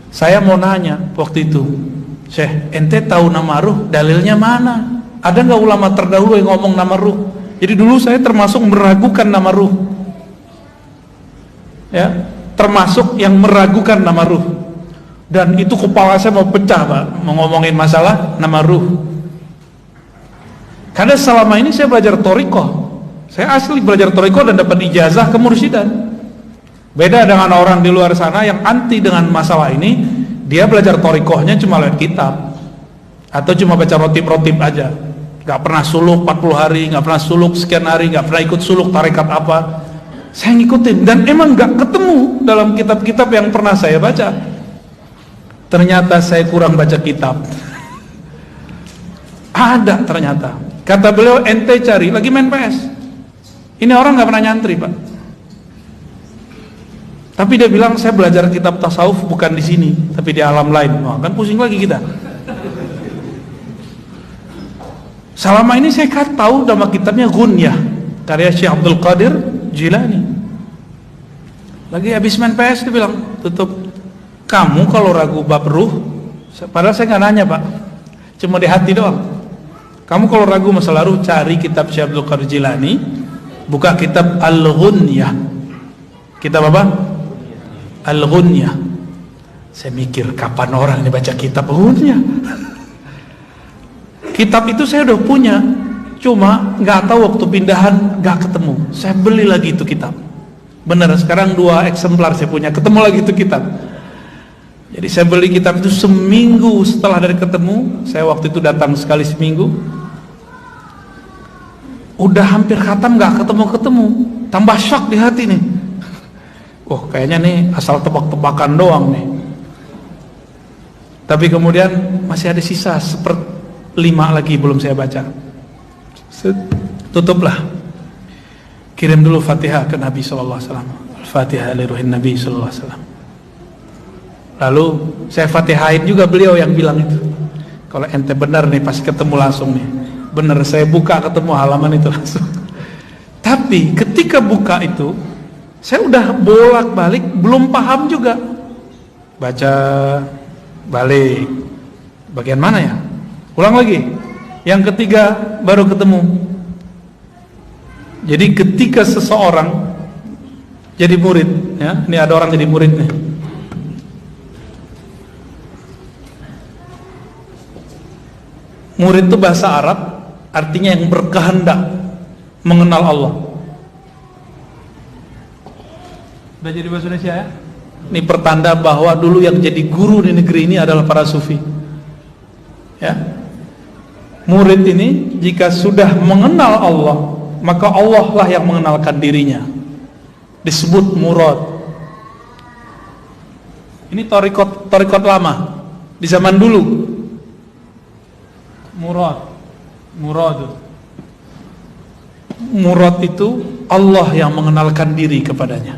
Saya mau nanya waktu itu, Syekh, ente tahu nama ruh, dalilnya mana? Ada nggak ulama terdahulu yang ngomong nama ruh? Jadi dulu saya termasuk meragukan nama ruh, ya, termasuk yang meragukan nama ruh. Dan itu kepala saya mau pecah, Pak, mau ngomongin masalah nama ruh. Karena selama ini saya belajar thoriqah, saya asli belajar thoriqah dan dapat ijazah kemursyidaan. Beda dengan orang di luar sana yang anti dengan masalah ini, dia belajar thoriqahnya cuma lewat kitab atau cuma baca rotib-rotib aja, nggak pernah suluk 40 hari, nggak pernah suluk sekian hari, nggak pernah ikut suluk tarekat apa. Saya ngikutin dan emang nggak ketemu dalam kitab-kitab yang pernah saya baca. Ternyata saya kurang baca kitab. Ada ternyata. Kata beliau, ente cari, lagi main PS. Ini orang nggak pernah nyantri, Pak. Tapi dia bilang, saya belajar kitab tasawuf bukan di sini, tapi di alam lain. Wah, kan pusing lagi kita. Selama ini saya tahu nama kitabnya Ghunyah, karya Syekh Abdul Qadir Jilani. Lagi habis main PS, dia bilang, tutup. Kamu kalau ragu bab ruh, padahal saya nggak nanya, Pak, cuma di hati doang. Kamu kalau ragu masalah ruh, cari kitab Syekh Abdul Qadir Jilani, buka kitab Al-Ghunyah. Kitab apa? Al-Ghunyah. Saya mikir, kapan orang ini baca kitab Ghunyah? Kitab itu saya udah punya, cuma nggak tahu waktu pindahan nggak ketemu. Saya beli lagi itu kitab. Bener, sekarang 2 eksemplar saya punya, ketemu lagi itu kitab. Jadi saya beli kitab itu seminggu setelah dari ketemu. Saya waktu itu datang sekali seminggu. Udah hampir khatam nggak ketemu-ketemu. Tambah shock di hati nih. Oh, kayaknya nih asal tebak-tebakan doang nih. Tapi kemudian masih ada sisa 1/5 lagi belum saya baca. Tutuplah. Kirim dulu Fatihah ke Nabi sallallahu alaihi wasallam. Al-Fatihah li ruhin Nabi sallallahu alaihi wasallam. Lalu saya Fatihain juga beliau yang bilang itu. Kalau ente benar nih pasti ketemu langsung nih. Benar, saya buka ketemu halaman itu langsung. Tapi ketika buka itu, saya udah bolak-balik belum paham juga. Baca balik. Bagian mana ya? Ulang lagi. Yang ketiga baru ketemu. Jadi ketika seseorang jadi murid, ya, ini ada orang jadi murid nih. Murid itu bahasa Arab, artinya yang berkehendak mengenal Allah. Udah jadi bahasa Indonesia ya? Ini pertanda bahwa dulu yang jadi guru di negeri ini adalah para sufi. Ya. Murid ini jika sudah mengenal Allah, maka Allah lah yang mengenalkan dirinya. Disebut murad. Ini torikot lama di zaman dulu. Murad itu Allah yang mengenalkan diri kepadanya.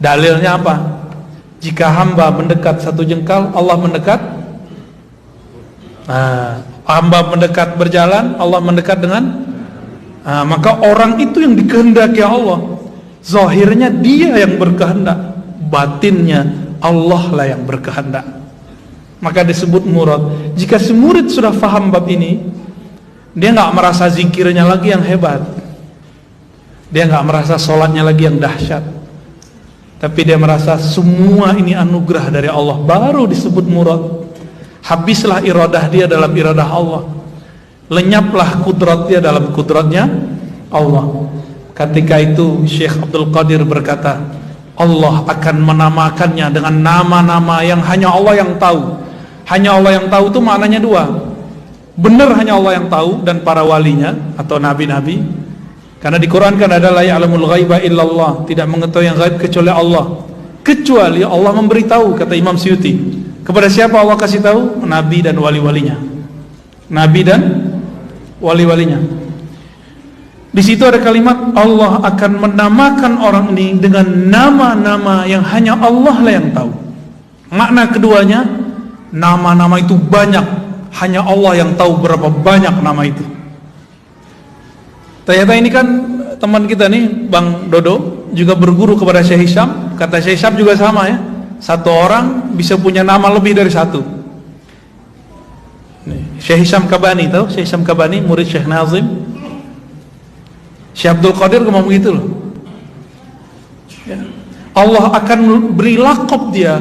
Dalilnya apa? Jika hamba mendekat 1 jengkal, Allah mendekat. Nah, hamba mendekat berjalan, Allah mendekat dengan. Maka orang itu yang dikehendaki Allah. Zahirnya dia yang berkehendak, batinnya Allah lah yang berkehendak. Maka disebut murad. Jika si murid sudah faham bab ini, dia nggak merasa zikirnya lagi yang hebat, dia nggak merasa sholatnya lagi yang dahsyat, tapi dia merasa semua ini anugerah dari Allah, baru disebut murad. Habislah iradah dia dalam iradah Allah, lenyaplah kudrat dia dalam kudratnya Allah. Ketika itu Syekh Abdul Qadir berkata, Allah akan menamakannya dengan nama-nama yang hanya Allah yang tahu. Hanya Allah yang tahu itu maknanya 2. Benar hanya Allah yang tahu dan para walinya atau nabi-nabi. Karena di Quran kan ada la ya'lamul ghaiba illallah, tidak mengetahui yang gaib kecuali Allah. Kecuali Allah memberitahu, kata Imam Suyuti. Kepada siapa Allah kasih tahu? Nabi dan wali-walinya. Nabi dan wali-walinya. Di situ ada kalimat Allah akan menamakan orang ini dengan nama-nama yang hanya Allah lah yang tahu. Makna keduanya, nama-nama itu banyak, hanya Allah yang tahu berapa banyak nama itu. Ternyata ini kan teman kita nih, Bang Dodo, juga berguru kepada Syekh Hisham. Kata Syekh Hisham juga sama ya. Satu orang bisa punya nama lebih dari satu. Syekh Hisham Kabani, tahu Syekh Hisham Kabani, murid Syekh Nazim. Syekh Abdul Qadir ngomong gitu loh. Ya. Allah akan beri lakop dia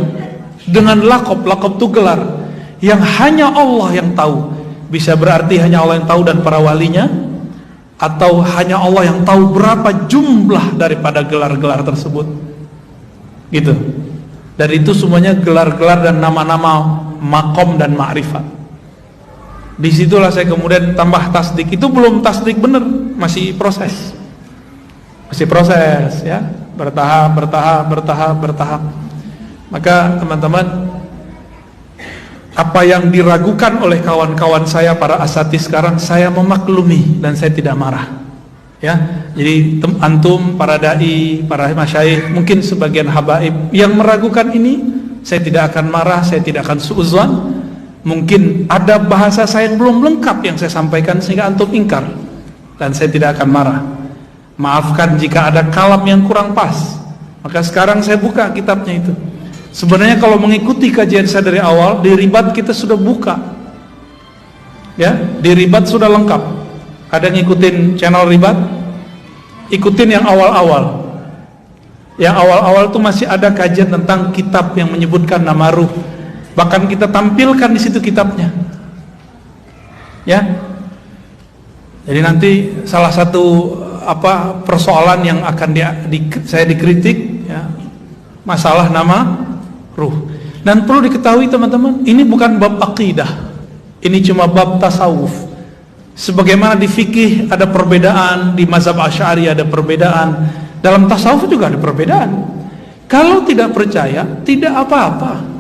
dengan lakop itu gelar yang hanya Allah yang tahu. Bisa berarti hanya Allah yang tahu dan para walinya, atau hanya Allah yang tahu berapa jumlah daripada gelar-gelar tersebut. Gitu. Dari itu semuanya gelar-gelar dan nama-nama makom dan ma'rifat. Disitulah saya kemudian tambah tasdik. Itu belum tasdik bener, masih proses ya, bertahap. Maka teman-teman, apa yang diragukan oleh kawan-kawan saya para asatidz sekarang, saya memaklumi dan saya tidak marah ya. Jadi antum, para dai, para masyayikh, mungkin sebagian habaib yang meragukan ini, saya tidak akan marah, saya tidak akan suudzon. Mungkin ada bahasa saya yang belum lengkap yang saya sampaikan sehingga antum ingkar, dan saya tidak akan marah. Maafkan jika ada kalam yang kurang pas. Maka sekarang saya buka kitabnya itu. Sebenarnya kalau mengikuti kajian saya dari awal, di Ribat kita sudah buka ya, di Ribat sudah lengkap. Ada ngikutin channel Ribat? Ikutin yang awal-awal. Yang awal-awal itu masih ada kajian tentang kitab yang menyebutkan nama ruh. Bahkan kita tampilkan di situ kitabnya. Ya. Jadi nanti salah satu persoalan yang akan saya dikritik ya, masalah nama ruh. Dan perlu diketahui teman-teman, ini bukan bab akidah. Ini cuma bab tasawuf. Sebagaimana di fikih ada perbedaan, di mazhab Asy'ari ada perbedaan, dalam tasawuf juga ada perbedaan. Kalau tidak percaya, tidak apa-apa.